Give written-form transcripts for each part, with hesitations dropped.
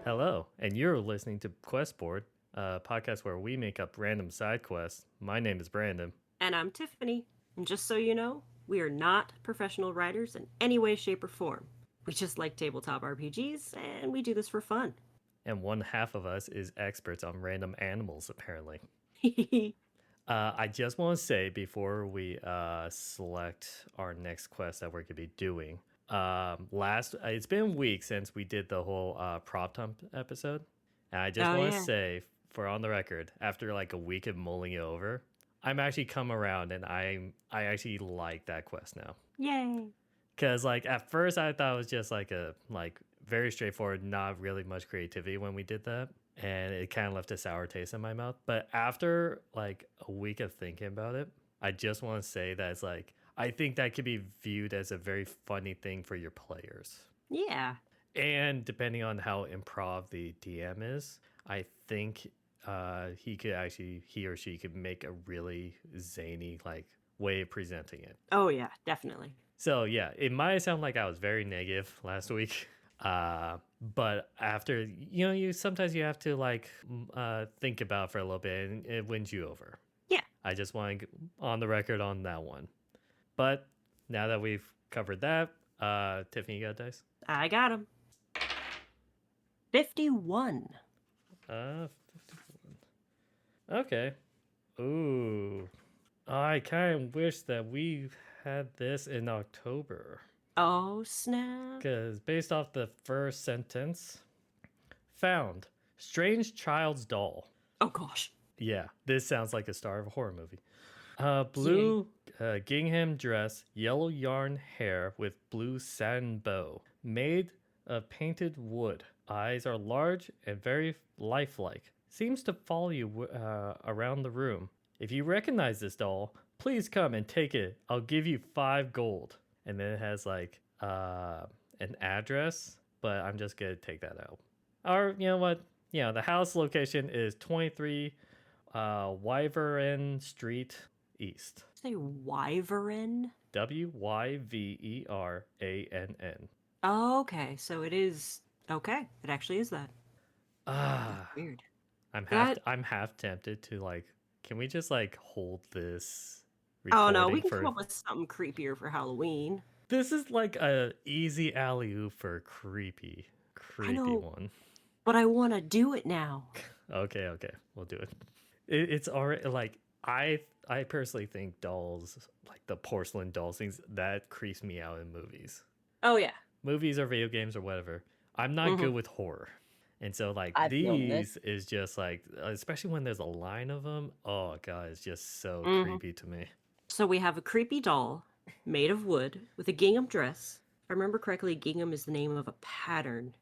Hello, and you're listening to Questboard, a podcast where we make up random side quests. My name is Brandon. And I'm Tiffany. And just so you know, we are not professional writers in any way, shape, or form. We just like tabletop RPGs, and we do this for fun. And one half of us is experts on random animals, apparently. Oh, I just want to say before we select our next quest that we're going to be doing, it's been weeks since we did the whole prop dump episode. And I just want to yeah. say, for on the record, after like a week of mulling it over, I'm actually come around and I actually like that quest now. Yay. Because like at first I thought it was just like a very straightforward, not really much creativity when we did that, and it kind of left a sour taste in my mouth. But after like a week of thinking about it, I just want to say that it's like I think that could be viewed as a very funny thing for your players. Yeah. And depending on how improv the DM is, I think he or she could make a really zany like way of presenting it. Oh, yeah, definitely. So yeah, it might sound like I was very negative last week. But after you sometimes you have to like think about it for a little bit and it wins you over. Yeah. I just want to get on the record on that one. But now that we've covered that, Tiffany, you got dice? I got him. 51. 51. Okay. Ooh. I kind of wish that we had this in October. Oh, snap. Because based off the first sentence, found strange child's doll. Oh, gosh. Yeah, this sounds like a star of a horror movie. Blue gingham dress, yellow yarn hair with blue satin bow, made of painted wood. Eyes are large and very lifelike. Seems to follow you around the room. If you recognize this doll, please come and take it. I'll give you 5 gold. And then it has like an address, but I'm just gonna take that out. Or you know what? Yeah, the house location is 23 Wyvern Street East. Say Wyvern? Wyverann. Oh, okay. So it is. Okay. It actually is that. Ah, Weird. I'm half tempted to like. Can we just like hold this Oh, recording no. We can for? come up with something creepier for Halloween. This is like a easy alley oop for creepy I know, one. but I want to do it now. Okay, we'll do it. It's already like I personally think dolls, like the porcelain dolls things, that creeps me out in movies. Oh, yeah. Movies or video games or whatever. I'm not good with horror. And so like I feel these is just like, especially when there's a line of them, oh god, it's just so creepy to me. So we have a creepy doll made of wood with a gingham dress. If I remember correctly, gingham is the name of a pattern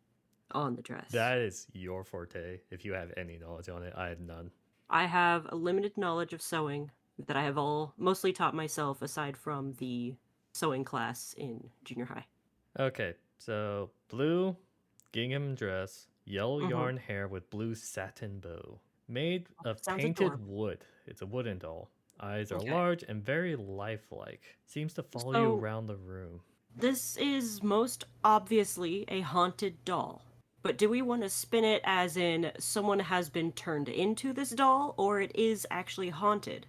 on the dress. That is your forte. If you have any knowledge on it, I have none. I have a limited knowledge of sewing that I have mostly taught myself aside from the sewing class in junior high. Okay, so blue gingham dress, yellow yarn hair with blue satin bow, made of Sounds painted adorable. wood. It's a wooden doll. Eyes are Okay. large and very lifelike. Seems to follow you So- around the room. This is most obviously a haunted doll. But do we want to spin it as in someone has been turned into this doll, or it is actually haunted?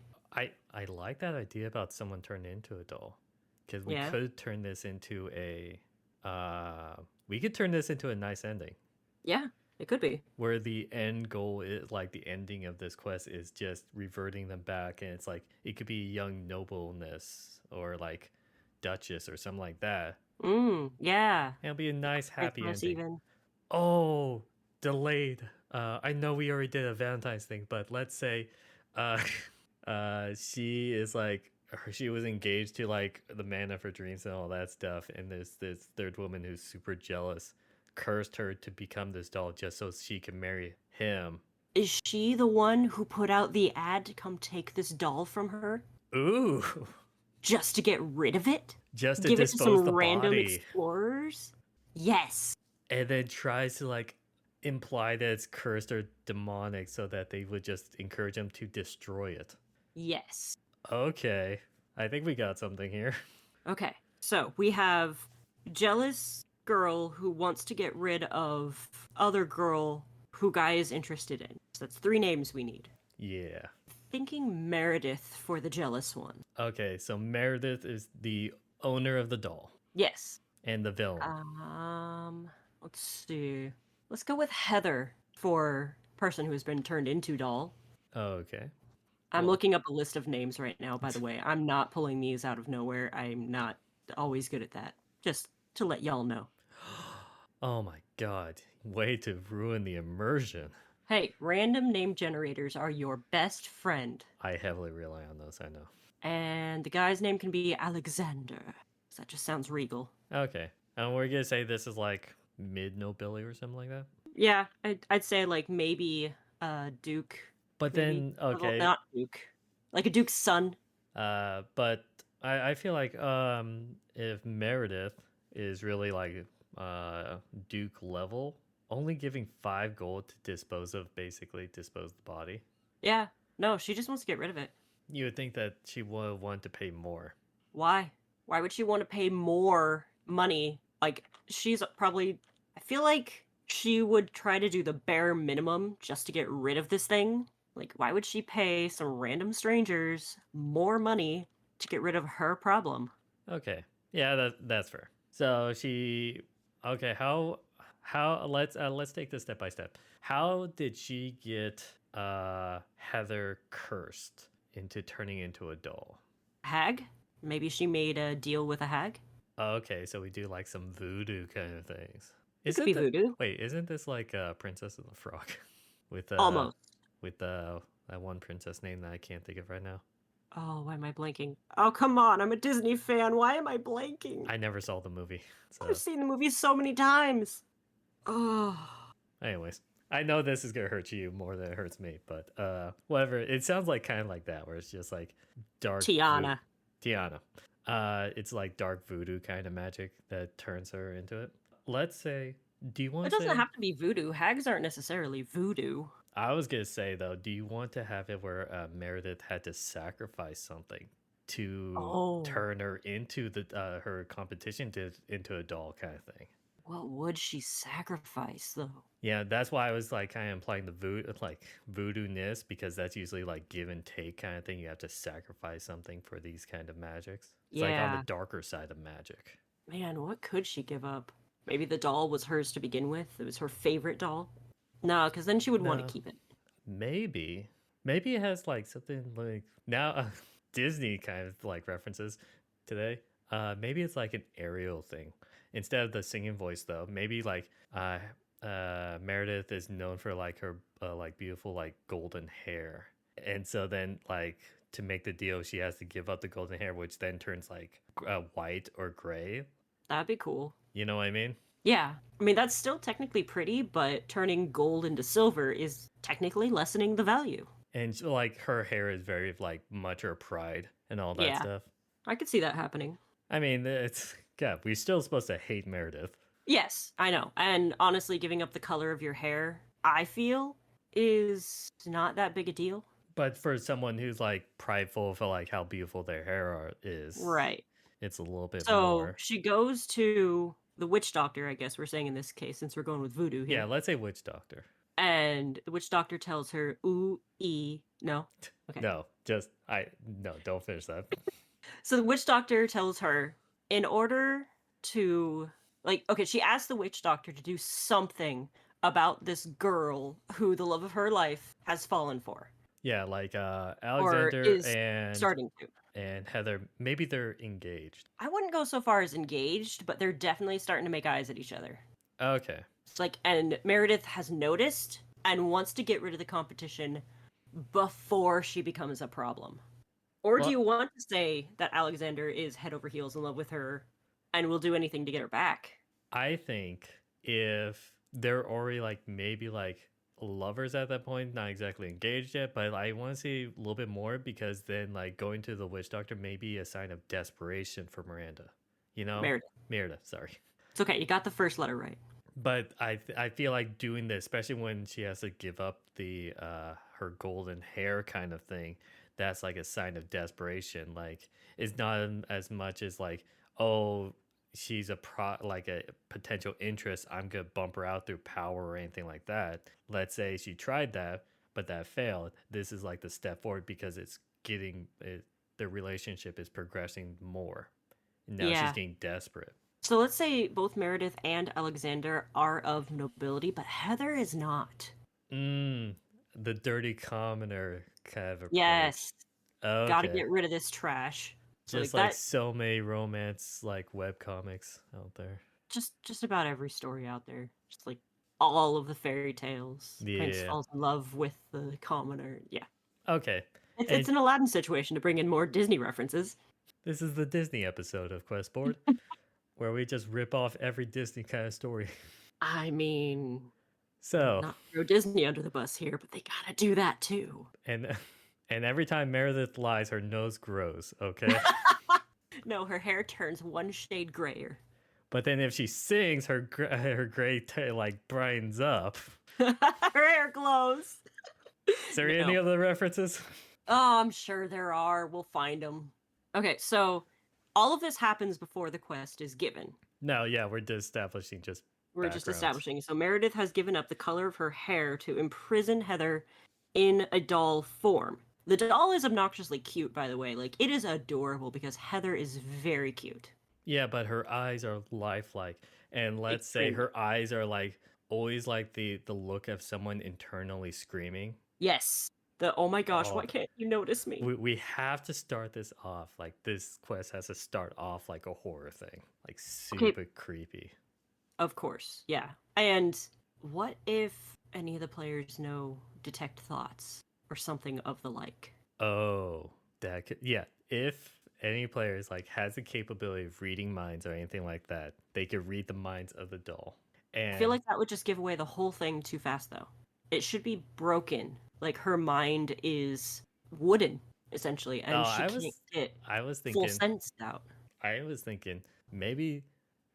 I like that idea about someone turned into a doll, because we Yeah. could turn this into a nice ending. Yeah, it could be. Where the end goal is like the ending of this quest is just reverting them back, and it's like it could be young nobleness or like duchess or something like that. Yeah. It'll be a nice happy Christmas ending. even. Oh, delayed. I know we already did a Valentine's thing, but let's say she is like she was engaged to like the man of her dreams and all that stuff, and this third woman who's super jealous cursed her to become this doll just so she can marry him. Is she the one who put out the ad to come take this doll from her? Ooh. Just to get rid of it? Just to Give it to dispose some the random body. explorers? Yes. And then tries to like imply that it's cursed or demonic so that they would just encourage him to destroy it. Yes. Okay. I think we got something here. Okay. So we have jealous girl who wants to get rid of other girl who guy is interested in. So that's 3 names we need. Yeah. Thinking Meredith for the jealous one. Okay, so Meredith is the owner of the doll Yes. and the villain. Let's see. Let's go with Heather for person who has been turned into doll. Okay. I'm Well- looking up a list of names right now, by the way. I'm not pulling these out of nowhere. I'm not always good at that. Just to let y'all know. Oh my god. Way to ruin the immersion. Hey, random name generators are your best friend. I heavily rely on those, I know. And the guy's name can be Alexander. That just sounds regal. Okay. And we're gonna say this is like mid nobility or something like that? Yeah, I'd say like maybe Duke. But maybe. then, Well, okay. not Duke. Like a Duke's son. But I feel like if Meredith is really like Duke level, only giving 5 gold to dispose of the body. Yeah. No, she just wants to get rid of it. You would think that she would want to pay more. Why? Why would she want to pay more money? Like, she's probably. I feel like she would try to do the bare minimum just to get rid of this thing. Like, why would she pay some random strangers more money to get rid of her problem? Okay. Yeah, that's fair. So she okay, how let's take this step by step. How did she get Heather cursed into turning into a doll? Hag? Maybe she made a deal with a hag? Okay, so we do like some voodoo kind of things. It could be voodoo. Wait, isn't this like Princess and the Frog? with Almost. With that one princess name that I can't think of right now. Oh, why am I blanking? Oh, come on. I'm a Disney fan. Why am I blanking? I never saw the movie. So I've seen the movie so many times. Oh. anyways, I know this is gonna hurt you more than it hurts me, but whatever. It sounds like kind of like that, where it's just like dark Tiana. Tiana. It's like dark voodoo kind of magic that turns her into it. Let's say, do you want It to doesn't say? have to be voodoo. Hags aren't necessarily voodoo. I was gonna say though, do you want to have it where Meredith had to sacrifice something to turn her into the her competition into a doll kind of thing? What would she sacrifice, though? Yeah, that's why I was like kind of implying the voodoo-ness, because that's usually like give and take kind of thing. You have to sacrifice something for these kind of magics. It's like on the darker side of magic. Man, what could she give up? Maybe the doll was hers to begin with. It was her favorite doll. No, because then she would want No. to keep it. Maybe it has like something like now Disney kind of like references today. Maybe it's like an Ariel thing instead of the singing voice though. Maybe like Meredith is known for like her like beautiful like golden hair, and so then like to make the deal she has to give up the golden hair, which then turns like white or gray. That'd be cool. You know what I mean? Yeah. I mean, that's still technically pretty, but turning gold into silver is technically lessening the value. And so, like her hair is very like much her pride and all that Yeah. stuff. I could see that happening. I mean, it's God. We're still supposed to hate Meredith. Yes, I know. And honestly, giving up the color of your hair, I feel, is not that big a deal. But for someone who's like prideful for like how beautiful their hair is, Right. it's a little bit So more. she goes to the witch doctor, I guess we're saying in this case, since we're going with voodoo here. Yeah, let's say witch doctor. And the witch doctor tells her, no. Okay. No, don't finish that. So the witch doctor tells her, in order to, she asked the witch doctor to do something about this girl who the love of her life has fallen for. Yeah, like Or Alexander is and starting to. and Heather, maybe they're engaged. I wouldn't go so far as engaged, but they're definitely starting to make eyes at each other. Okay. It's like, and Meredith has noticed and wants to get rid of the competition before she becomes a problem. Or do you want to say that Alexander is head over heels in love with her and will do anything to get her back? I think if they're already like maybe like lovers at that point, not exactly engaged yet, but I want to see a little bit more, because then like going to the witch doctor may be a sign of desperation for Miranda. You know? Meredith, sorry. It's okay, you got the first letter right. But I feel like doing this, especially when she has to give up the her golden hair kind of thing, that's like a sign of desperation. Like it's not as much as like, oh, she's like a potential interest, I'm gonna bump her out through power or anything like that. Let's say she tried that, but that failed. This is like the step forward because the relationship is progressing more. Now she's Yeah. getting desperate. So let's say both Meredith and Alexander are of nobility, but Heather is not. The dirty commoner kind of approach. Yes. Gotta Okay. get rid of this trash. So like Just like that so many romance like web comics out there. just about every story out there. Just like all of the fairy tales. Prince Yeah. falls in love with the commoner. Yeah. Okay. It's And an Aladdin situation to bring in more Disney references. this is the Disney episode of Questboard where we just rip off every Disney kind of story. I mean, So, not throw Disney under the bus here, but they gotta do that too. and and every time Meredith lies, her nose grows, okay? No, her hair turns one shade grayer. But then if she sings, her gray like brightens up. Her hair glows. Is there any No. other references? Oh, I'm sure there are. We'll find them. Okay, so all of this happens before the quest is given. No, yeah, we're just establishing just We're just backgrounds. establishing. So Meredith has given up the color of her hair to imprison Heather in a doll form. The doll is obnoxiously cute, by the way. Like, it is adorable because Heather is very cute. Yeah, but her eyes are lifelike. And let's say Extremely. her eyes are like always like the look of someone internally screaming. Yes. The oh my gosh, Oh, why can't you notice me? we have to start this off. Like this quest has to start off like a horror thing. Like super creepy. Of course, yeah. And what if any of the players know detect thoughts or something of the like? Oh, that could, yeah. If any players like has the capability of reading minds or anything like that, they could read the minds of the doll. And I feel like that would just give away the whole thing too fast, though. It should be broken. Like her mind is wooden, essentially, and she can't get I was full thinking sense out. I was thinking maybe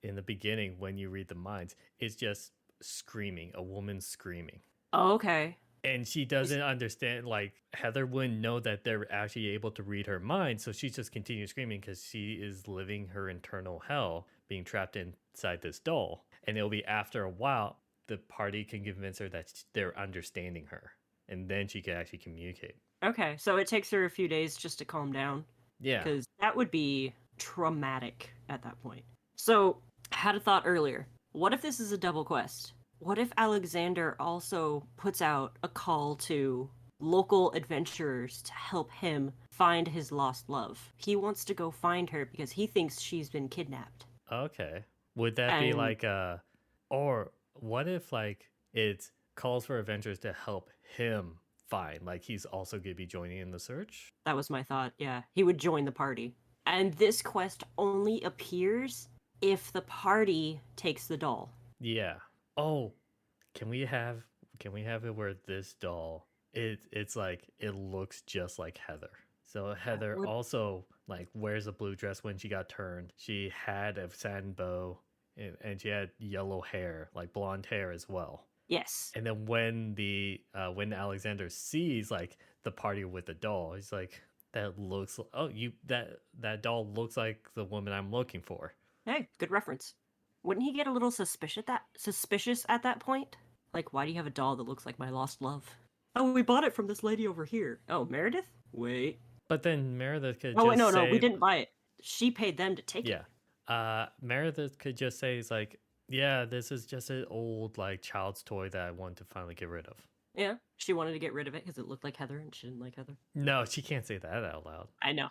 in the beginning when you read the minds, it's just screaming, a woman screaming. Oh, okay. And she doesn't understand, like, Heather wouldn't know that they're actually able to read her mind. So she just continues screaming because she is living her internal hell, being trapped inside this doll. And it'll be after a while, the party can convince her that they're understanding her. And then she can actually communicate. Okay, so it takes her a few days just to calm down. Yeah. Because that would be traumatic at that point. So, I had a thought earlier. What if this is a double quest? What if Alexander also puts out a call to local adventurers to help him find his lost love? He wants to go find her because he thinks she's been kidnapped. Okay. Would that be like or what if like it calls for adventurers to help him find, like he's also gonna be joining in the search? That was my thought, yeah. He would join the party. And this quest only appears if the party takes the doll. Yeah. Oh, can we have it where this doll it's like it looks just like Heather. So Heather also like wears a blue dress when she got turned. She had a satin bow and she had yellow hair, like blonde hair as well. Yes. And then when Alexander sees like the party with the doll, he's like, that looks that doll looks like the woman I'm looking for. Hey, good reference. Wouldn't he get a little suspicious at that point? Like, why do you have a doll that looks like my lost love? Oh, we bought it from this lady over here. Oh, Meredith? Wait. But then Meredith could Oh, just wait, no, say, we didn't buy it. She paid them to take it. Yeah. Meredith could just say, it's like, yeah, this is just an old like child's toy that I want to finally get rid of. Yeah, she wanted to get rid of it because it looked like Heather and she didn't like Heather. No, she can't say that out loud. I know.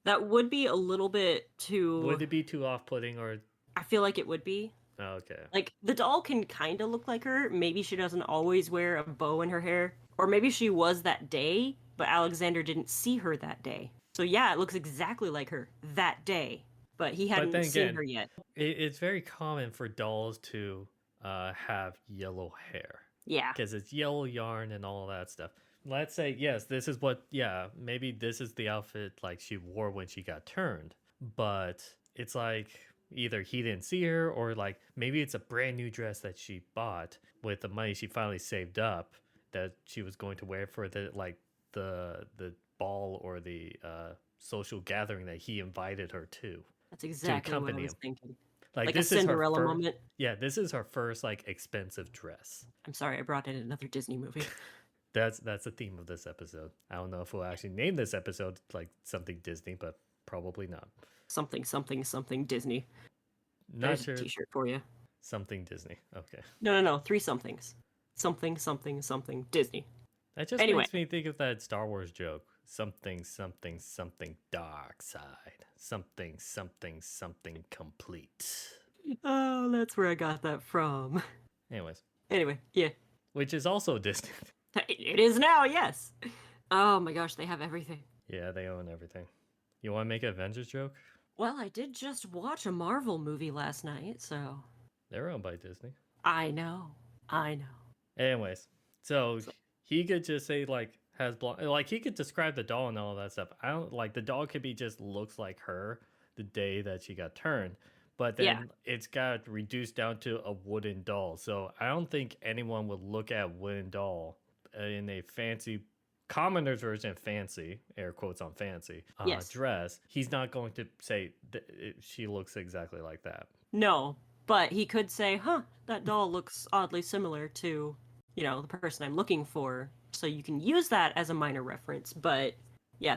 That would be a little bit too... Would it be too off-putting or... I feel like it would be. Oh, okay. Like, the doll can kind of look like her. Maybe she doesn't always wear a bow in her hair. Or maybe she was that day, but Alexander didn't see her that day. So yeah, it looks exactly like her that day. But he hadn't seen her yet. It's very common for dolls to have yellow hair. Yeah. Because it's yellow yarn and all that stuff. Let's say, yes, this is what, yeah, maybe this is the outfit like she wore when she got turned. But it's like either he didn't see her or like maybe it's a brand new dress that she bought with the money she finally saved up that she was going to wear for the ball or the social gathering that he invited her to. That's exactly what I was thinking. Like a this is her Cinderella first. moment. Yeah, this is her first like expensive dress. I'm sorry, I brought in another Disney movie. That's the theme of this episode. I don't know if we'll actually name this episode like something Disney, but probably not. Something, something, something Disney. Not There's sure. a T-shirt for you. Something Disney. Okay. No. 3 somethings. Something, something, something Disney. That just Anyway. makes me think of that Star Wars joke. Something, something, something dark side. Something, something, something complete. Oh, that's where I got that from. Anyways, Anyway, yeah. which is also Disney. It is now, yes. Oh my gosh, they have everything. Yeah, they own everything. You want to make an Avengers joke? Well, I did just watch a Marvel movie last night, so They're owned by Disney. I know. Anyways, so he could just say like has blonde, like he could describe the doll and all that stuff. I don't like the doll could be just looks like her the day that she got turned, but then it's got reduced down to a wooden doll. So I don't think anyone would look at wooden doll in a fancy commoner's version fancy air quotes on fancy dress. He's not going to say she looks exactly like that. No, but he could say, huh, that doll looks oddly similar to, the person I'm looking for. So you can use that as a minor reference, but yeah,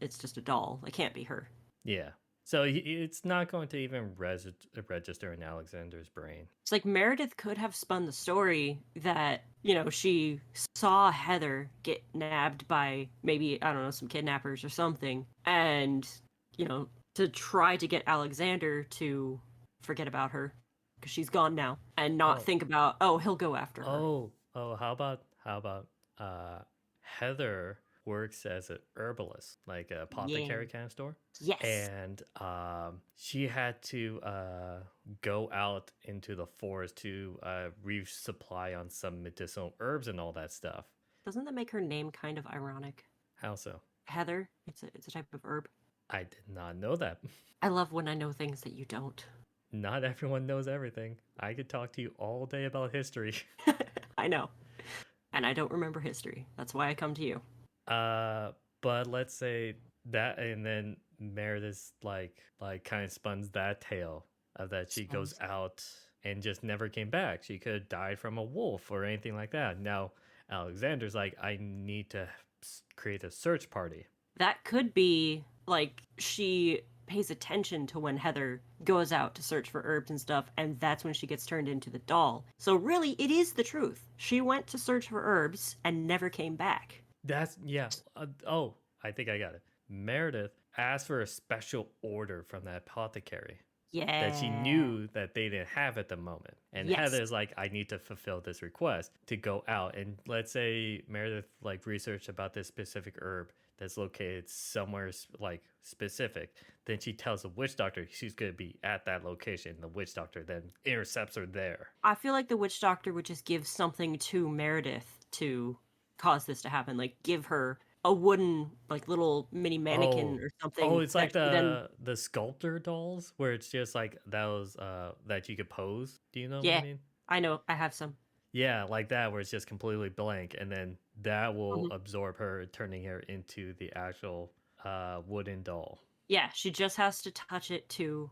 it's just a doll. It can't be her. Yeah. So it's not going to even register in Alexander's brain. It's like Meredith could have spun the story that, she saw Heather get nabbed by maybe, I don't know, some kidnappers or something. And, to try to get Alexander to forget about her because she's gone now and not think about, he'll go after her. How about Heather works as an herbalist, like a apothecary kind of store. Yes. And she had to go out into the forest to resupply on some medicinal herbs and all that stuff. Doesn't that make her name kind of ironic? How so? Heather. It's a type of herb. I did not know that. I love when I know things that you don't. Not everyone knows everything. I could talk to you all day about history. I know. And I don't remember history. That's why I come to you. But let's say that, and then Meredith like kind of spuns that tale of that she goes out and just never came back. She could have died from a wolf or anything like that. Now Alexander's like, I need to create a search party. That could be like she pays attention to when Heather goes out to search for herbs and stuff, and that's when she gets turned into the doll. So really, it is the truth. She went to search for herbs and never came back. That's, yeah. I think I got it. Meredith asked for a special order from the apothecary. Yeah. That she knew that they didn't have at the moment. And Heather's like, I need to fulfill this request to go out. And let's say Meredith like researched about this specific herb that's located somewhere like specific. Then she tells the witch doctor she's going to be at that location. The witch doctor then intercepts her there. I feel like the witch doctor would just give something to Meredith to cause this to happen. Like give her a wooden like little mini mannequin or something. Oh, it's like the sculptor dolls where it's just like those that you could pose. Do you know what I mean? I know. I have some. Yeah, like that where it's just completely blank, and then that will absorb her, turning her into the actual wooden doll. Yeah, she just has to touch it to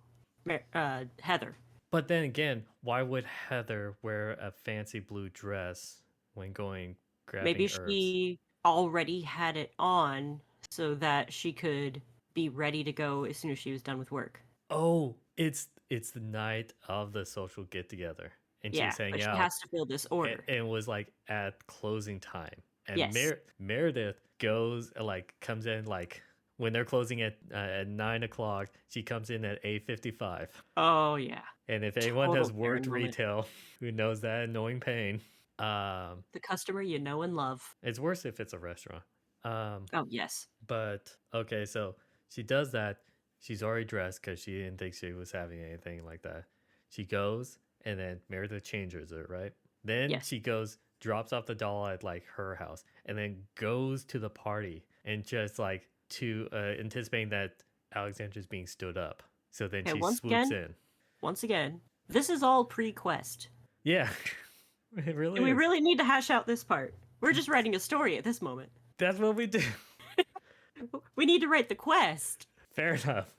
Heather. But then again, why would Heather wear a fancy blue dress when going grabbing Maybe herbs? she already had it on so that she could be ready to go as soon as she was done with work. Oh, it's the night of the social get together. And she's hanging out. She has to fill this order. And it was like at closing time. And Yes. Meredith comes in like when they're closing at 9 o'clock. She comes in at 8:55. Oh yeah. And if anyone has Total worked Karen moment. retail, who knows that annoying pain? The customer you know and love. It's worse if it's a restaurant. Oh yes. But okay, so she does that. She's already dressed because she didn't think she was having anything like that. She goes, and then Meredith changes her, right? Then she goes, drops off the doll at like her house, and then goes to the party and just like to anticipating that Alexandra's being stood up. So then she swoops in. Once again, this is all pre-quest. Yeah, it really. And we really need to hash out this part. We're just writing a story at this moment. That's what we do. We need to write the quest. Fair enough.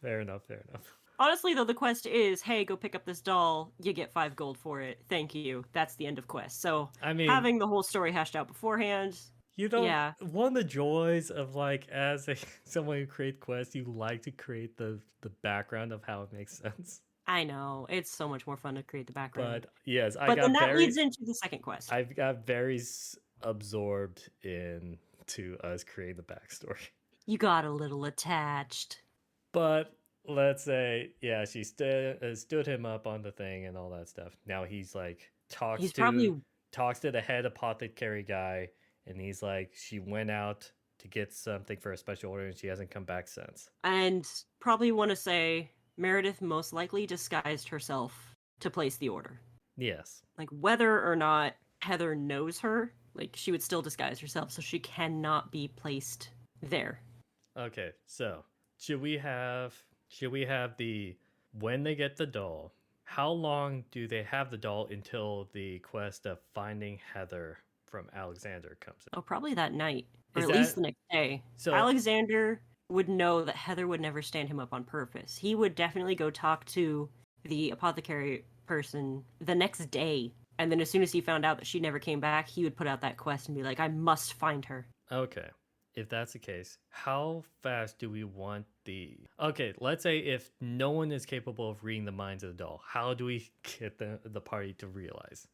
Honestly, though, the quest is, hey, go pick up this doll. You get 5 gold for it. Thank you. That's the end of quest. So I mean, having the whole story hashed out beforehand, you don't. yeah, One of the joys of like as a someone who create quests, you like to create the background of how it makes sense. I know. It's so much more fun to create the background. But yes, But then that leads into the second quest. I've got very absorbed into us creating the backstory. You got a little attached. But let's say, yeah, she stood him up on the thing and all that stuff. Now he's like He's probably talks to the head apothecary guy, and he's like, she went out to get something for a special order, and she hasn't come back since. and probably want to say Meredith most likely disguised herself to place the order. Yes. Like whether or not Heather knows her, like she would still disguise herself, so she cannot be placed there. Okay, so should we have the when they get the doll? How long do they have the doll until the quest of finding Heather from Alexander comes in? Oh, probably that night, or Is at least that- the next day. So Alexander would know that Heather would never stand him up on purpose. He would definitely go talk to the apothecary person the next day. And then as soon as he found out that she never came back, he would put out that quest and be like, I must find her. okay, if that's the case, how fast do we want the? Okay, let's say if no one is capable of reading the minds of the doll, how do we get the party to realize?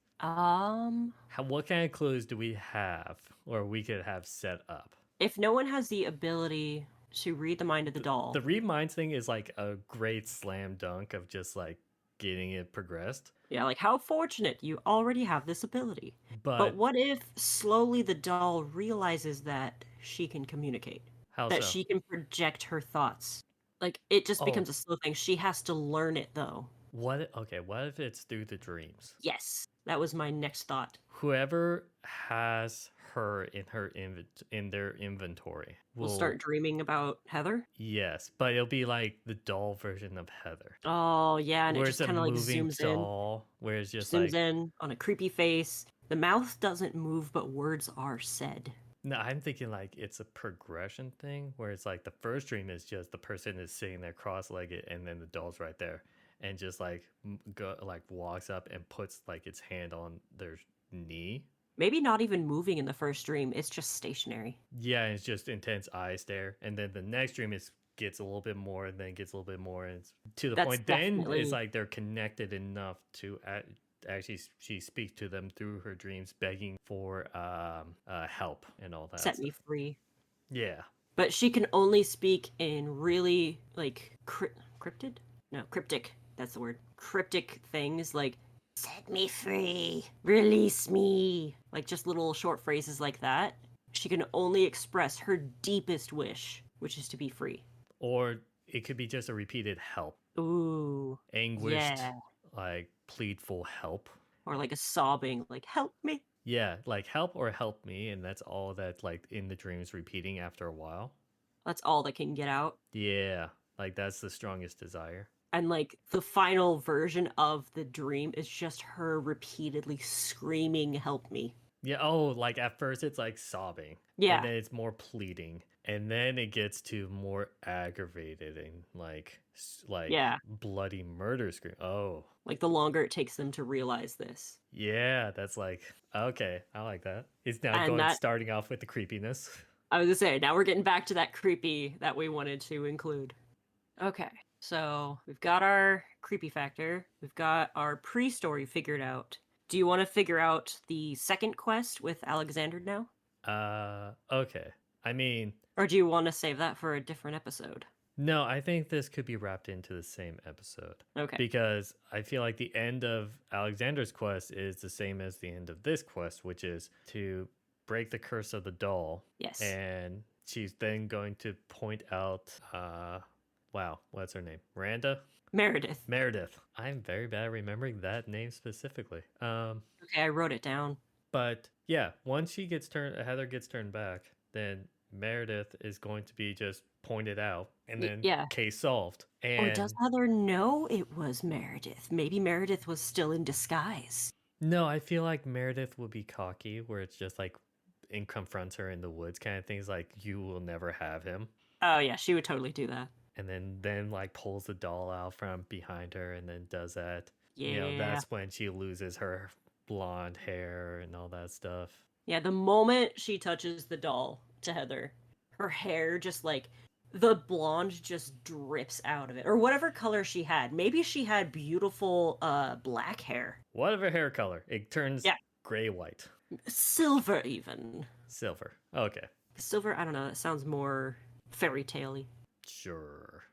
What kind of clues do we have, or we could have set up? If no one has the ability to read the mind of the doll, The read minds thing is like a great slam dunk of just like getting it progressed. yeah, like how fortunate you already have this ability. But But what if slowly the doll realizes that she can communicate? how That so? she can project her thoughts. Like it just Oh. becomes a slow thing. She has to learn it though. What? Okay, what if it's through the dreams? Yes, that was my next thought. Whoever has her in their inventory We'll start dreaming about Heather. Yes, but it'll be like the doll version of Heather. Oh yeah, and it Where just it's a kind of like moving zooms in, doll, where it's just zooms like in on a creepy face. The mouth doesn't move, but words are said. no, I'm thinking like it's a progression thing where it's like the first dream is just the person is sitting there cross-legged and then the doll's right there and just like walks up and puts like its hand on their knee. Maybe not even moving in the first dream. It's just stationary. Yeah, and it's just intense eye stare. And then the next dream gets a little bit more and then gets a little bit more and it's to the That's point then definitely- it's like they're connected enough to actually she speaks to them through her dreams begging for help and all that Set stuff. me free. Yeah. But she can only speak in really like cryptid? No, cryptic. That's the word. Cryptic things like set me free, release me. Like just little short phrases like that. She can only express her deepest wish, which is to be free. Or it could be just a repeated help. Ooh. Anguished, Yeah. like pleadful help. Or like a sobbing, like help me. Yeah, like help or help me, and that's all that like in the dreams repeating after a while. That's all that can get out. Yeah, like that's the strongest desire. And like the final version of the dream is just her repeatedly screaming, help me. Yeah, oh, like at first it's like sobbing. Yeah. And then it's more pleading. And then it gets to more aggravated and like Yeah. bloody murder scream. Oh. Like the longer it takes them to realize this. Yeah, that's like okay, I like that. It's now And starting off with the creepiness. I was gonna say, now we're getting back to that creepy that we wanted to include. Okay, so we've got our creepy factor. We've got our pre-story figured out. Do you want to figure out the second quest with Alexander now? Okay. I mean, or do you want to save that for a different episode? No, I think this could be wrapped into the same episode. Okay. Because I feel like the end of Alexander's quest is the same as the end of this quest, which is to break the curse of the doll. Yes. And she's then going to point out, wow, what's her name? Miranda? Meredith. Meredith. I'm very bad at remembering that name specifically. Okay, I wrote it down. But yeah, once Heather gets turned back, then Meredith is going to be just pointed out and then case solved. And or does Heather know it was Meredith? Maybe Meredith was still in disguise. No, I feel like Meredith would be cocky where it's just like and confronts her in the woods kind of things like you will never have him. Oh yeah, she would totally do that. and then like pulls the doll out from behind her and then does that. Yeah. That's when she loses her blonde hair and all that stuff. Yeah, the moment she touches the doll to Heather, her hair just like the blonde just drips out of it. Or whatever color she had. Maybe she had beautiful black hair. Whatever hair color, it turns gray white. Silver even. Silver. Okay. Silver, I don't know, it sounds more fairy tale-y. Sure.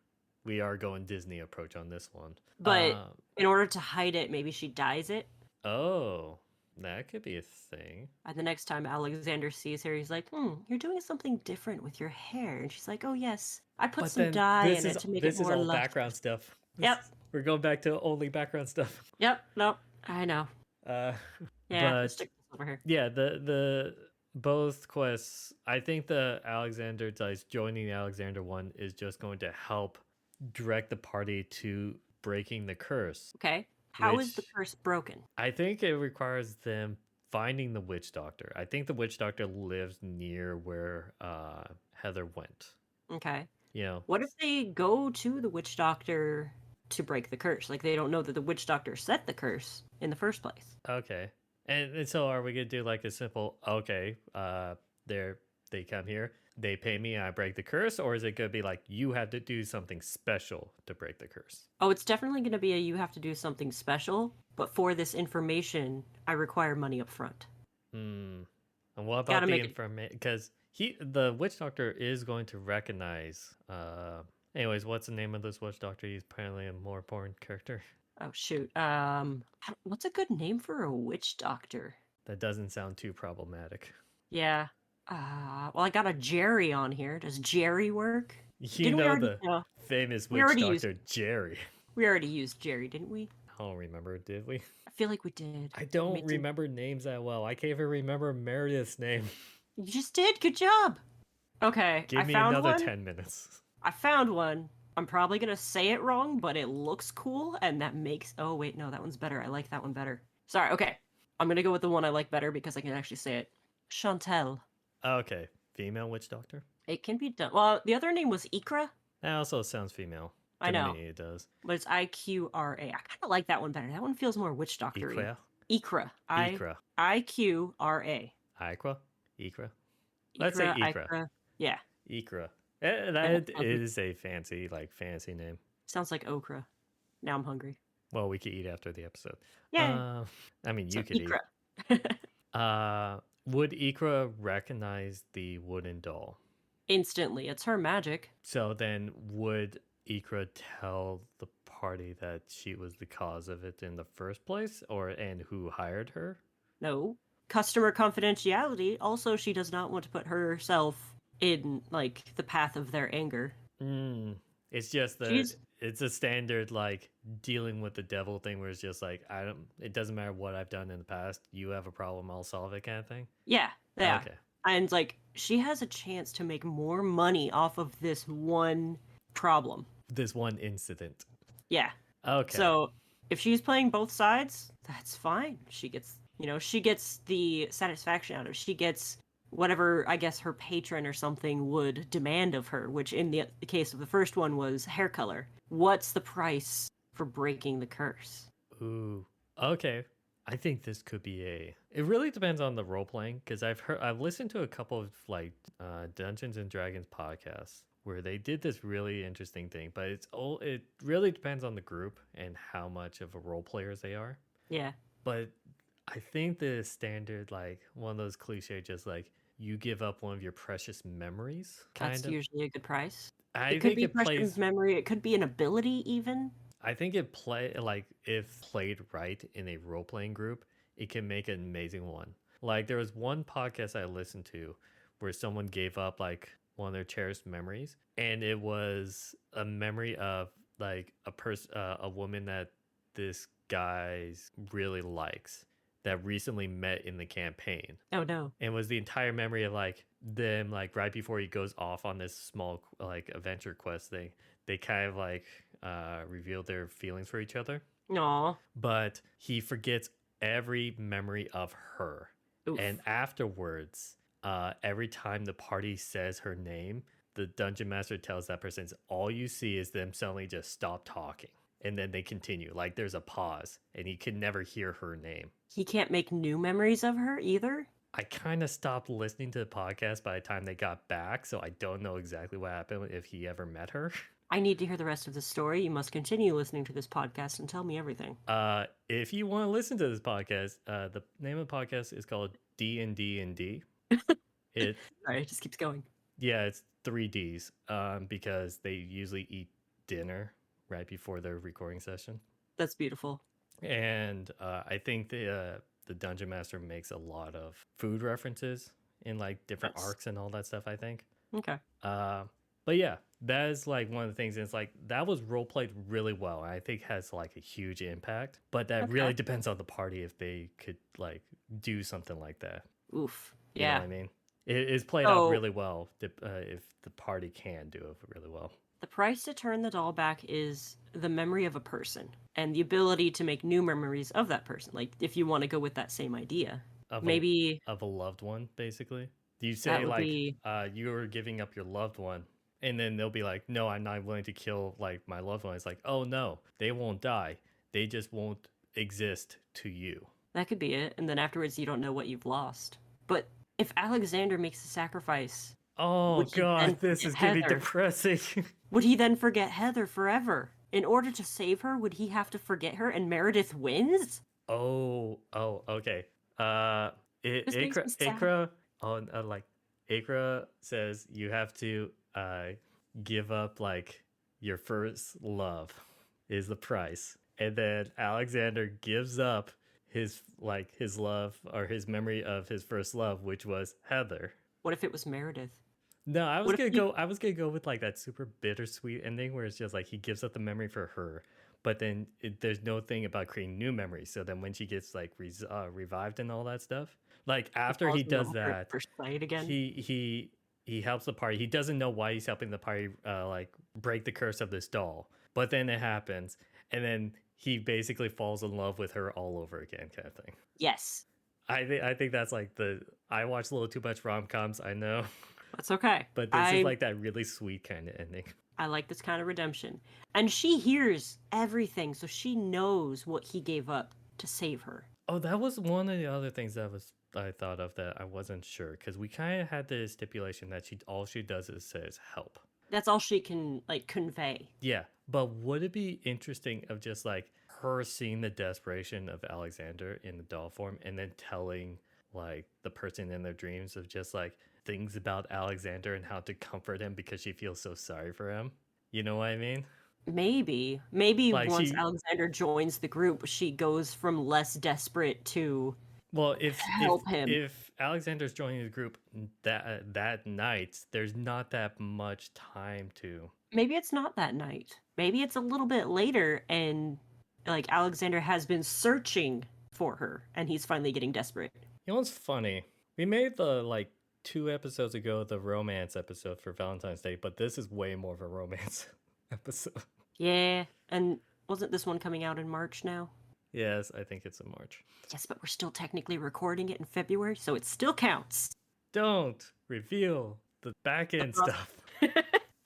We are going Disney approach on this one. But in order to hide it, maybe she dyes it. Oh, that could be a thing. And the next time Alexander sees her, he's like, you're doing something different with your hair. And she's like, oh, yes. I put some dye in it to make it more This is all background stuff. Yep. We're going back to only background stuff. Yep. Nope. I know. Yeah, let's stick this over here. Yeah, the both quests, I think the Alexander Dice joining the Alexander one is just going to help direct the party to breaking the curse. Okay. How is the curse broken? I think it requires them finding the witch doctor. I think the witch doctor lives near where Heather went. Okay. You what if they go to the witch doctor to break the curse? Like they don't know that the witch doctor set the curse in the first place. Okay. And so are we gonna do like a simple they come here, they pay me, and I break the curse, or is it gonna be like you have to do something special to break the curse? Oh, it's definitely gonna be you have to do something special, but for this information, I require money up front. And what about the information? Because the witch doctor is going to recognize. Anyways, what's the name of this witch doctor? He's apparently a more important character. Oh shoot. What's a good name for a witch doctor? That doesn't sound too problematic. Yeah. Well, I got a Jerry on here. Does Jerry work? You know the famous witch doctor Jerry. We already used Jerry, didn't we? I don't remember, did we? I feel like we did. I don't remember names that well. I can't even remember Meredith's name. You just did. Good job. Okay. Give me another 10 minutes. I found one. I'm probably going to say it wrong, but it looks cool, and that makes... Oh, wait, no, that one's better. I like that one better. Sorry, okay. I'm going to go with the one I like better because I can actually say it. Chantel. Okay. Female witch doctor? It can be done. Well, the other name was Ikra. That also sounds female. I know. Me, it does. But it's Iqra. I kind of like that one better. That one feels more witch doctor-y. Ikra? Ikra. Ikra. Iqra. Ikra? Ikra? Let's say Ikra. Yeah. Ikra. That is a fancy name. Sounds like okra. Now I'm hungry. Well, we could eat after the episode. Yeah. I mean, you could eat. Would Ikra recognize the wooden doll? Instantly. It's her magic. So then would Ikra tell the party that she was the cause of it in the first place, and who hired her? No. Customer confidentiality. Also, she does not want to put herself in the path of their anger. It's just it's a standard dealing with the devil thing where it's just it doesn't matter what I've done in the past, you have a problem, I'll solve it kind of thing. Yeah. Okay. And she has a chance to make more money off of this one problem, this one incident. Yeah. Okay. So if she's playing both sides, that's fine. She gets the satisfaction out of it. She gets whatever, I guess, her patron or something would demand of her, which in the case of the first one was hair color. What's the price for breaking the curse? Ooh, okay. I think this could be it really depends on the role playing, because I've listened to a couple of Dungeons and Dragons podcasts where they did this really interesting thing, but it really depends on the group and how much of a role players they are. Yeah. But I think the standard, one of those cliche, just you give up one of your precious memories. That's usually a good price. It could be precious memory. It could be an ability even. I think if played right in a role playing group, it can make an amazing one. There was one podcast I listened to where someone gave up one of their cherished memories, and it was a memory of a woman that this guy really likes, that recently met in the campaign. Oh no. And was the entire memory of them right before he goes off on this small adventure quest thing, they kind of reveal their feelings for each other. Aww. But he forgets every memory of her. Oof. And afterwards, every time the party says her name, the dungeon master tells that person, all you see is them suddenly just stop talking. And then they continue. Like there's a pause and he can never hear her name. He can't make new memories of her either? I kind of stopped listening to the podcast by the time they got back, so I don't know exactly what happened if he ever met her. I need to hear the rest of the story. You must continue listening to this podcast and tell me everything. If you want to listen to this podcast, the name of the podcast is called D&D&D. It Sorry, it just keeps going. Yeah, it's 3Ds because they usually eat dinner right before their recording session. That's beautiful. And I think the Dungeon Master makes a lot of food references in like different arcs and all that stuff, I think. Okay. But yeah, that is like one of the things. It's like that was role played really well. And I think has like a huge impact. But that really depends on the party if they could like do something like that. Oof. You know what I mean? It is played out really well if the party can do it really well. The price to turn the doll back is the memory of a person and the ability to make new memories of that person. Like if you want to go with that same idea, of a loved one, basically. You say like you are giving up your loved one, and then they'll be like, "No, I'm not willing to kill like my loved one." It's like, "Oh no, they won't die. They just won't exist to you." That could be it. And then afterwards, you don't know what you've lost. But if Alexander makes a sacrifice, oh god, this is gonna be depressing. Would he then forget Heather forever? In order to save her, would he have to forget her and Meredith wins? Oh, okay. Ikra says you have to give up like your first love is the price. And then Alexander gives up his love or his memory of his first love, which was Heather. What if it was Meredith? No, I was gonna go with like that super bittersweet ending where it's just like he gives up the memory for her, but then there's no thing about creating new memories. So then when she gets like revived and all that stuff, like after he does that, again. he helps the party. He doesn't know why he's helping the party like break the curse of this doll, but then it happens, and then he basically falls in love with her all over again, kind of thing. Yes, I think that's like I watch a little too much rom-coms, I know. That's okay. But this is like that really sweet kind of ending. I like this kind of redemption. And she hears everything, so she knows what he gave up to save her. Oh, that was one of the other things I thought of that I wasn't sure. Because we kind of had the stipulation that all she does is says help. That's all she can like convey. Yeah, but would it be interesting of just like her seeing the desperation of Alexander in the doll form and then telling like the person in their dreams of just like things about Alexander and how to comfort him because she feels so sorry for him. You know what I mean? Maybe like once Alexander joins the group, she goes from less desperate to help him. If Alexander's joining the group that night, there's not that much time to. Maybe it's not that night. Maybe it's a little bit later, and like Alexander has been searching for her, and he's finally getting desperate. You know what's funny? We made the 2 episodes ago the romance episode for Valentine's Day, but this is way more of a romance episode. Yeah, and wasn't this one coming out in March now? Yes, I think it's in March. Yes, but we're still technically recording it in February, so it still counts. Don't reveal the back end stuff.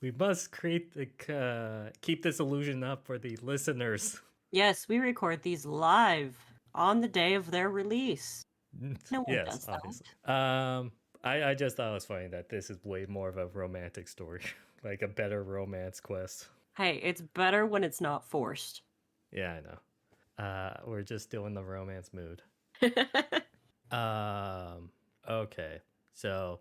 We must keep this illusion up for the listeners. Yes, we record these live on the day of their release. No one does that. Obviously. I just thought it was funny that this is way more of a romantic story, like a better romance quest. Hey, it's better when it's not forced. Yeah, I know. We're just still in the romance mood. Okay. So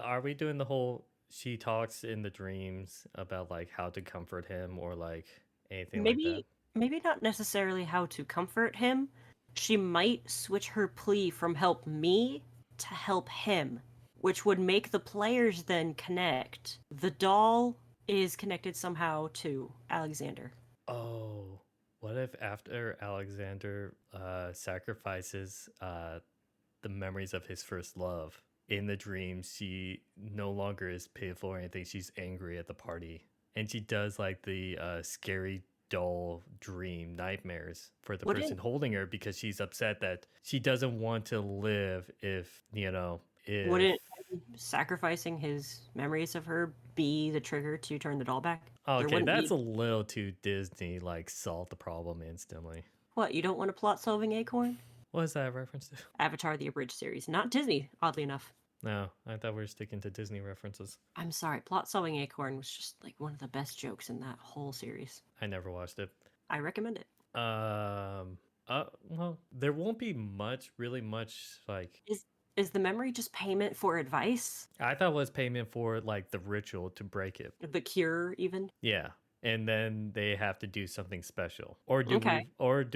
are we doing the whole she talks in the dreams about like how to comfort him or like anything like that? Maybe not necessarily how to comfort him. She might switch her plea from help me to help him, which would make the players then connect. The doll is connected somehow to Alexander. Oh, what if after Alexander sacrifices the memories of his first love, in the dreams she no longer is pitiful or anything, she's angry at the party, and she does like the scary doll dream nightmares for the person holding her because she's upset that she doesn't want to live if wouldn't sacrificing his memories of her be the trigger to turn the doll back. There Okay, wouldn't that's be. a little too Disney, like solve the problem instantly. What, you don't want a plot-solving acorn? What is that a reference to? Avatar the Abridged series. Not Disney, oddly enough. No, I thought we were sticking to Disney references. I'm sorry, plot-solving acorn was just like one of the best jokes in that whole series. I never watched it. I recommend it. Well, there won't be really much like. Is the memory just payment for advice? I thought it was payment for like the ritual to break it. The cure, even? Yeah. And then they have to do something special. Or do Okay.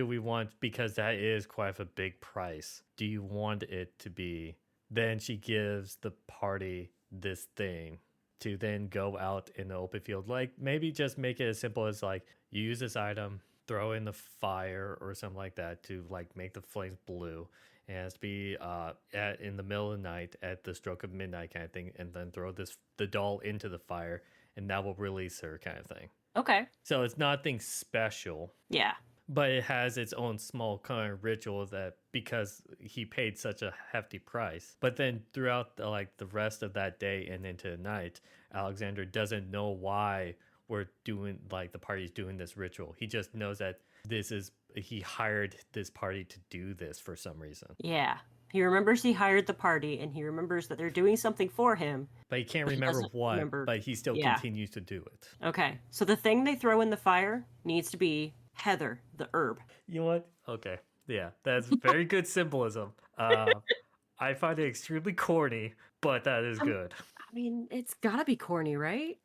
we want, because that is quite a big price, do you want it to be then she gives the party this thing to then go out in the open field? Like maybe just make it as simple as like you use this item, throw in the fire or something like that to like make the flames blue. It has to be in the middle of the night at the stroke of midnight kind of thing, and then throw the doll into the fire, and that will release her kind of thing. Okay. So it's nothing special, Yeah. but it has its own small kind of ritual that because he paid such a hefty price. But then throughout the rest of that day and into the night, Alexander doesn't know why we're doing like the party's doing this ritual. He just knows that he hired this party to do this for some reason. Yeah. He remembers he hired the party, and he remembers that they're doing something for him. But he can't But he remember doesn't what, remember- but he still Yeah. continues to do it. Okay. So the thing they throw in the fire needs to be heather, the herb. You know what? Okay. Yeah, that's very good symbolism. I find it extremely corny, but that is good. I mean, it's gotta be corny, right?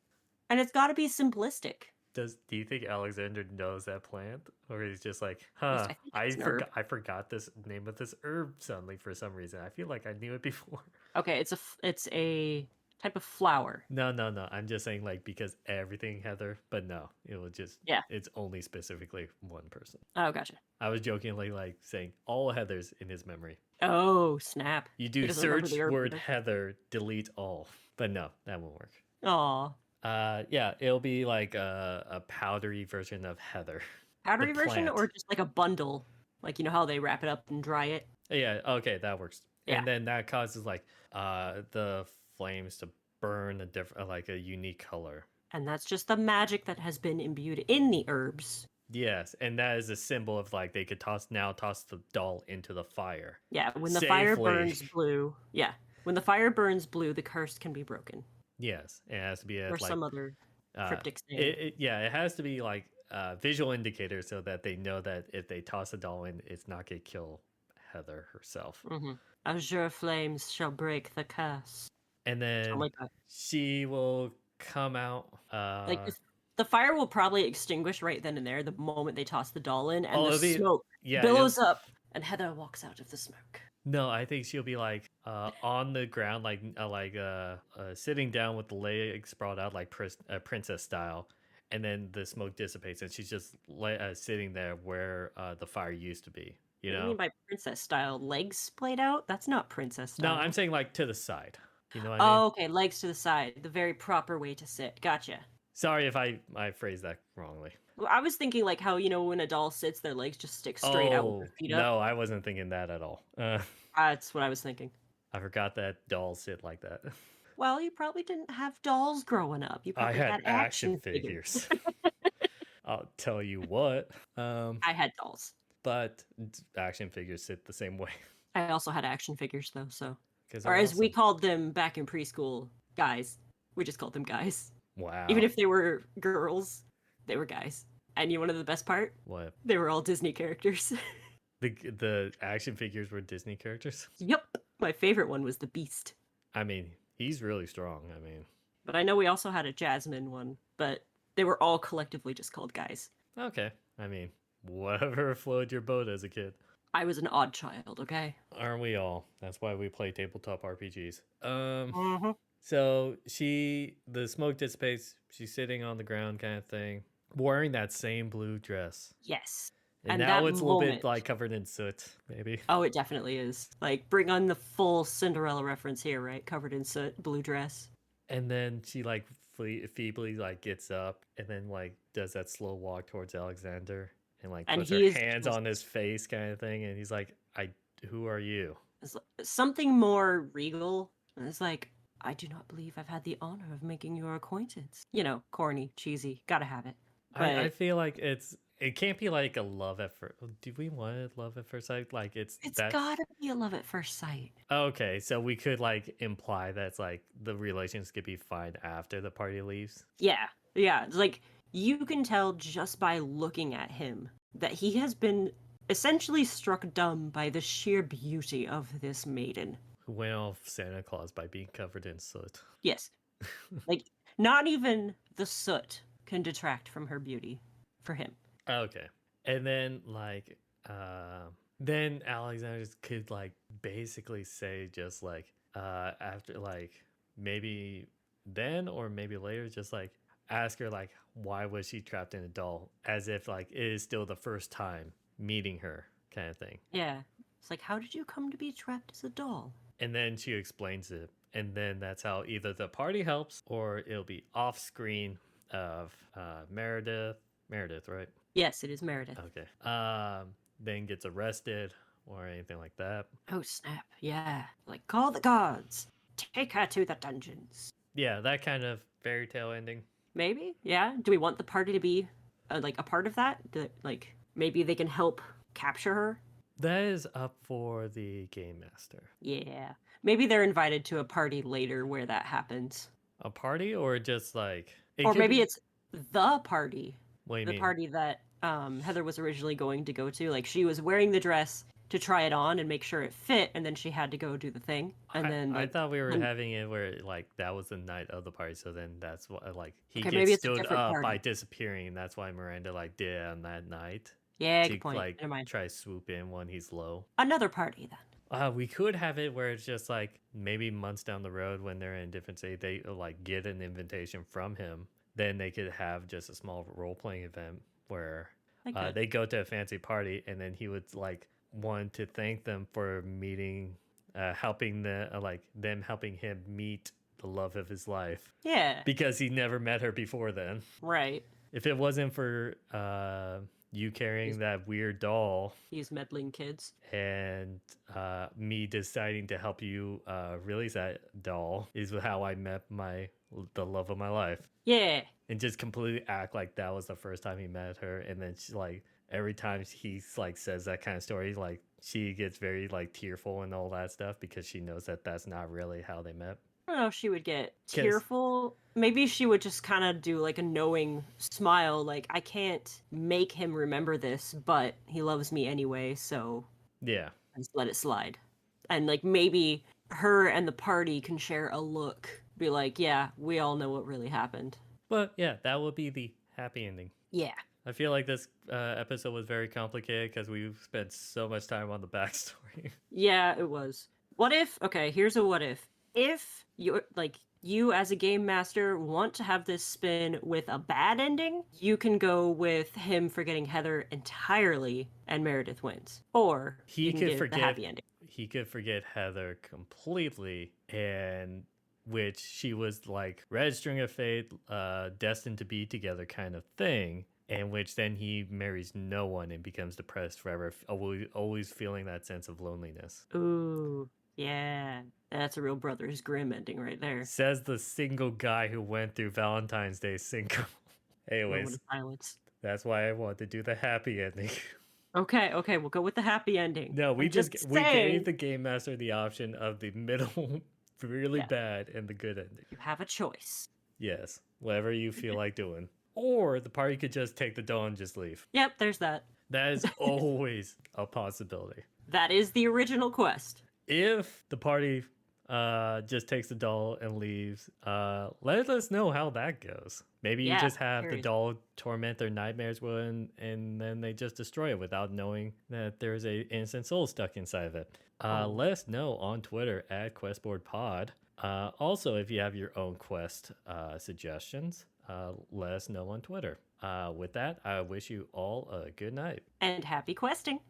And it's gotta be simplistic. Do you think Alexander knows that plant, or he's just like, I think it's an herb. I forgot this name of this herb suddenly for some reason. I feel like I knew it before. Okay, it's a type of flower. No. I'm just saying like because everything Heather, but no, it will just It's only specifically one person. Oh, gotcha. I was jokingly like saying all Heathers in his memory. Oh, snap. You He do doesn't remember search the herb word either. Heather, delete all, but no, that won't work. Aw. Yeah, it'll be like a powdery version of Heather. Powdery The version plant. or just like a bundle? Like, you know how they wrap it up and dry it? Yeah, okay, that works. Yeah. And then that causes like the flames to burn a different like a unique color. And that's just the magic that has been imbued in the herbs. Yes, and that is a symbol of like they could toss the doll into the fire. Yeah, when the fire Safely. burns blue. Yeah. When the fire burns blue, the curse can be broken. Yes, it has to be Or like some other cryptic saying. it has to be like a visual indicator so that they know that if they toss a doll in, it's not gonna kill Heather herself. Mm-hmm. Azure flames shall break the curse. And then Something like that. she will come out. Like the fire will probably extinguish right then and there the moment they toss the doll in, and the smoke billows up, and Heather walks out of the smoke. No, I think she'll be like on the ground, like sitting down with the legs sprawled out, like princess style, and then the smoke dissipates, and she's just sitting there where the fire used to be. You What do know? you mean by princess style? Legs splayed out? That's not princess style. No, I'm saying like to the side. You know what Oh, I mean? okay, legs to the side. The very proper way to sit. Gotcha. Sorry if I phrased that wrongly. Well, I was thinking like how, when a doll sits, their legs just stick straight out with their feet up. No, I wasn't thinking that at all. That's what I was thinking. I forgot that dolls sit like that. Well, you probably didn't have dolls growing up. You I probably had action figures. I'll tell you what. I had dolls. But action figures sit the same way. I also had action figures though, so. 'Cause Or they're as we awesome. called them back in preschool, guys. We just called them guys. Wow. Even if they were girls, they were guys. And you know the best part? What? They were all Disney characters. The action figures were Disney characters? Yep. My favorite one was the Beast. I mean, he's really strong. I mean, But I know we also had a Jasmine one, but they were all collectively just called guys. okay. I mean, whatever floated your boat as a kid. I was an odd child, okay? Aren't we all? That's why we play tabletop RPGs. Mm-hmm. So the smoke dissipates. She's sitting on the ground, kind of thing, wearing that same blue dress. Yes. And And now that it's a little bit moment- like covered in soot, maybe. Oh, it definitely is. Like, bring on the full Cinderella reference here, right? Covered in soot, blue dress. And then she like feebly like gets up and then like does that slow walk towards Alexander and like And puts her he is hands just- on his face, kind of thing. And he's like, who are you?" It's something more regal. And it's like, I do not believe I've had the honor of making your acquaintance. You know, corny, cheesy, gotta have it. I But feel like it can't be like a love at first. Do we want love at first sight? Like it's that's gotta be a love at first sight. okay. So we could like imply that's like the relations could be fine after the party leaves. Yeah, yeah. It's like you can tell just by looking at him that he has been essentially struck dumb by the sheer beauty of this maiden. Who went off Santa Claus by being covered in soot. Yes, like not even the soot can detract from her beauty for him. Okay. And then like then Alexander just could like basically say just like after like maybe then or maybe later just like ask her like why was she trapped in a doll as if like it is still the first time meeting her kind of thing. Yeah, it's like, how did you come to be trapped as a doll? And then she explains it and then that's how either the party helps or it'll be off screen of Meredith, right? Yes, it is Meredith. Okay. Then gets arrested or anything like that. Oh snap! Yeah, like call the gods, take her to the dungeons. Yeah, that kind of fairy tale ending. Maybe, yeah. Do we want the party to be like a part of that? Like maybe they can help capture her. That is up for the game master. Yeah, maybe they're invited to a party later where that happens, A party or just like it or could maybe be, it's the party, what do you the mean? party that Heather was originally going to go to. Like she was wearing the dress to try it on and make sure it fit, and then she had to go do the thing, and then I like thought we were having it where like that was the night of the party, so then that's what like he okay, gets maybe it's a stood different up by party. disappearing, and that's why Miranda like did it on that night Yeah, to good point. like Never mind. try swoop in when he's low. Another party then. We could have it where it's just like maybe months down the road when they're in a different state, they like get an invitation from him. Then they could have just a small role playing event where they go to a fancy party and then he would like want to thank them for meeting, helping the like them helping him meet the love of his life. Yeah. Because he never met her before then. Right. If it wasn't for you carrying that weird doll, These meddling kids. and me deciding to help you release that doll is how I met the love of my life. Yeah. And just completely act like that was the first time he met her, and then she like every time he like says that kind of story, like she gets very like tearful and all that stuff because she knows that that's not really how they met. I don't know if she would get tearful. Maybe she would just kind of do like a knowing smile, like I can't make him remember this, but he loves me anyway, so yeah, just let it slide. And like maybe her and the party can share a look, be like, yeah, we all know what really happened. But yeah, that would be the happy ending. Yeah. I feel like this episode was very complicated because we spent so much time on the backstory. Yeah, it was. What if? Okay, here's a what if. If you as a game master want to have this spin with a bad ending, you can go with him forgetting Heather entirely and Meredith wins. Or He could forget the happy ending. He could forget Heather completely, and which she was like registering a fate, destined to be together kind of thing. In which then he marries no one and becomes depressed forever, always feeling that sense of loneliness. Ooh, yeah. That's a real Brothers Grimm ending right there. Says the single guy who went through Valentine's Day single. Anyways, silence. That's why I want to do the happy ending. Okay, we'll go with the happy ending. No, we gave the game master the option of the middle, really bad, and the good ending. You have a choice. Yes, whatever you feel like doing. Or the party could just take the doll and just leave. Yep, there's that. That is always a possibility. That is the original quest. If the party just takes the doll and leaves, let us know how that goes. Maybe you just have the doll torment their nightmares and then they just destroy it without knowing that there's a innocent soul stuck inside of it. Let us know on Twitter at QuestBoardPod. Also, if you have your own quest suggestions, let us know on Twitter. With that, I wish you all a good night. And happy questing.